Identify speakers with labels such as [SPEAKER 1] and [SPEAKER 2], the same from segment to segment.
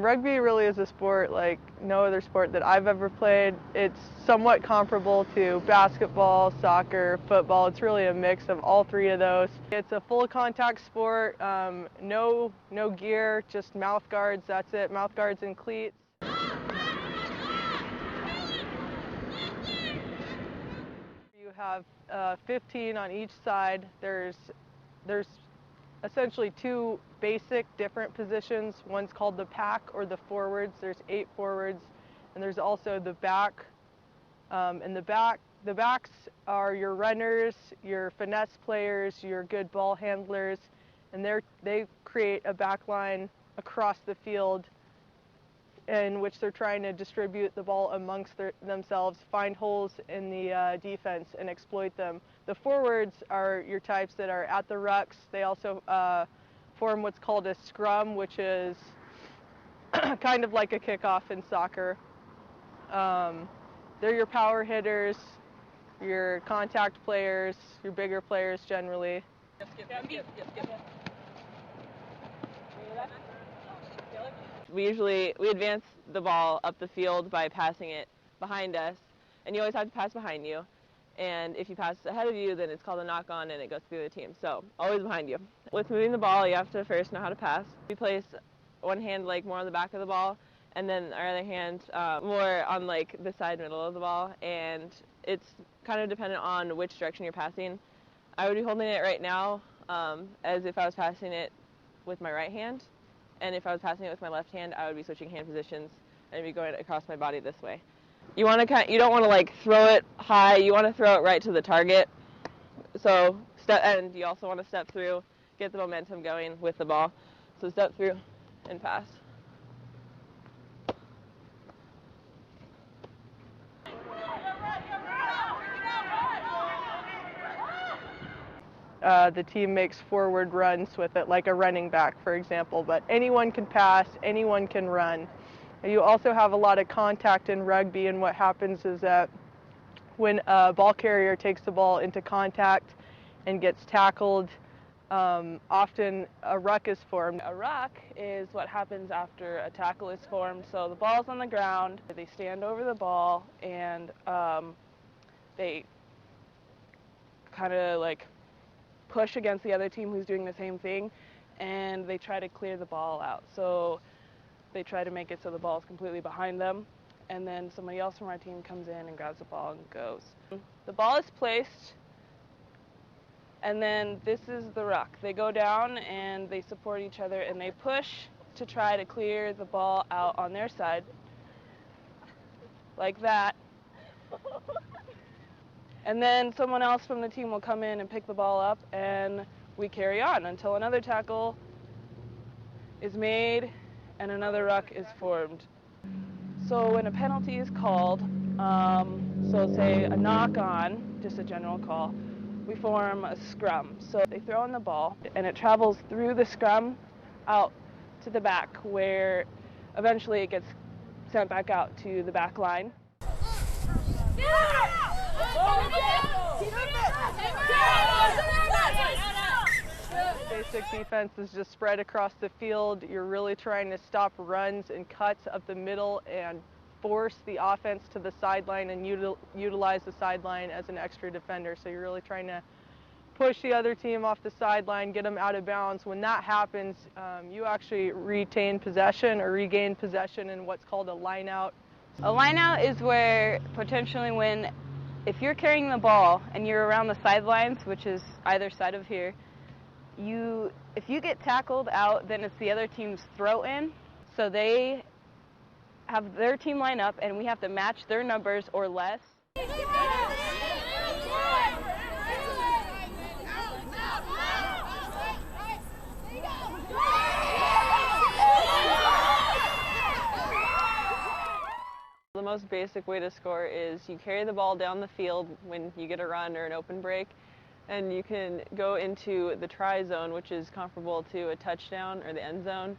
[SPEAKER 1] Rugby really is a sport like no other sport that I've ever played. It's somewhat comparable to basketball, soccer, football. It's really a mix of all three of those. It's a full contact sport, no gear, just mouth guards, that's it, mouth guards and cleats. You have 15 on each side. There's essentially two basic different positions. One's called the pack or the forwards. There's 8 forwards, and there's also the back. And the backs are your runners, your finesse players, your good ball handlers, and they create a back line across the field in which they're trying to distribute the ball amongst themselves, find holes in the defense, and exploit them. The forwards are your types that are at the rucks. They also form what's called a scrum, which is kind of like a kickoff in soccer. They're your power hitters, your contact players, your bigger players generally.
[SPEAKER 2] We advance the ball up the field by passing it behind us, and you always have to pass behind you. And if you pass ahead of you, then it's called a knock-on and it goes through the team. So always behind you. With moving the ball, you have to first know how to pass. We place one hand like more on the back of the ball, and then our other hand more on like the side middle of the ball. And it's kind of dependent on which direction you're passing. I would be holding it right now as if I was passing it with my right hand. And if I was passing it with my left hand, I would be switching hand positions and be going across my body this way. You don't want to like throw it high. You want to throw it right to the target. So and you also want to step through, get the momentum going with the ball. So step through and pass.
[SPEAKER 1] The team makes forward runs with it, like a running back, for example, but anyone can pass, anyone can run. You also have a lot of contact in rugby, and what happens is that when a ball carrier takes the ball into contact and gets tackled, often a ruck is formed.
[SPEAKER 3] A ruck is what happens after a tackle is formed. So the ball's on the ground, they stand over the ball, and they kind of like push against the other team who's doing the same thing, and they try to clear the ball out. So they try to make it so the ball is completely behind them, and then somebody else from our team comes in and grabs the ball and goes. The ball is placed, and then this is the ruck. They go down and they support each other, and they push to try to clear the ball out on their side, like that. And then someone else from the team will come in and pick the ball up, and we carry on until another tackle is made and another ruck is formed. So when a penalty is called, so say a knock-on, just a general call, we form a scrum. So they throw in the ball, and it travels through the scrum out to the back, where eventually it gets sent back out to the back line.
[SPEAKER 1] Basic defense is just spread across the field. You're really trying to stop runs and cuts up the middle and force the offense to the sideline and utilize the sideline as an extra defender. So you're really trying to push the other team off the sideline, get them out of bounds. When that happens, you actually retain possession or regain possession in what's called a lineout.
[SPEAKER 4] A lineout is where potentially if you're carrying the ball and you're around the sidelines, which is either side of here, if you get tackled out, then it's the other team's throw in. So they have their team line up, and we have to match their numbers or less.
[SPEAKER 2] The most basic way to score is you carry the ball down the field when you get a run or an open break, and you can go into the try zone, which is comparable to a touchdown or the end zone,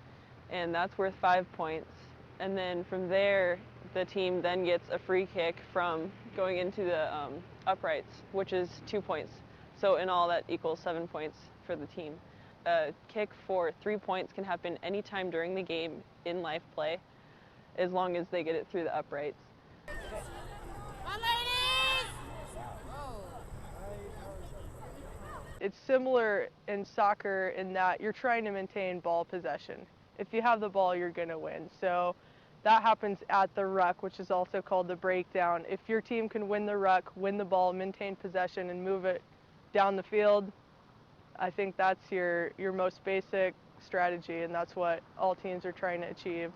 [SPEAKER 2] and that's worth 5 points. And then from there, the team then gets a free kick from going into the uprights, which is 2 points. So in all, that equals 7 points for the team. a kick for 3 points can happen anytime during the game in live play, as long as they get it through the uprights.
[SPEAKER 1] It's similar in soccer in that you're trying to maintain ball possession. If you have the ball, you're going to win. So that happens at the ruck, which is also called the breakdown. If your team can win the ruck, win the ball, maintain possession, and move it down the field, I think that's your most basic strategy, and that's what all teams are trying to achieve.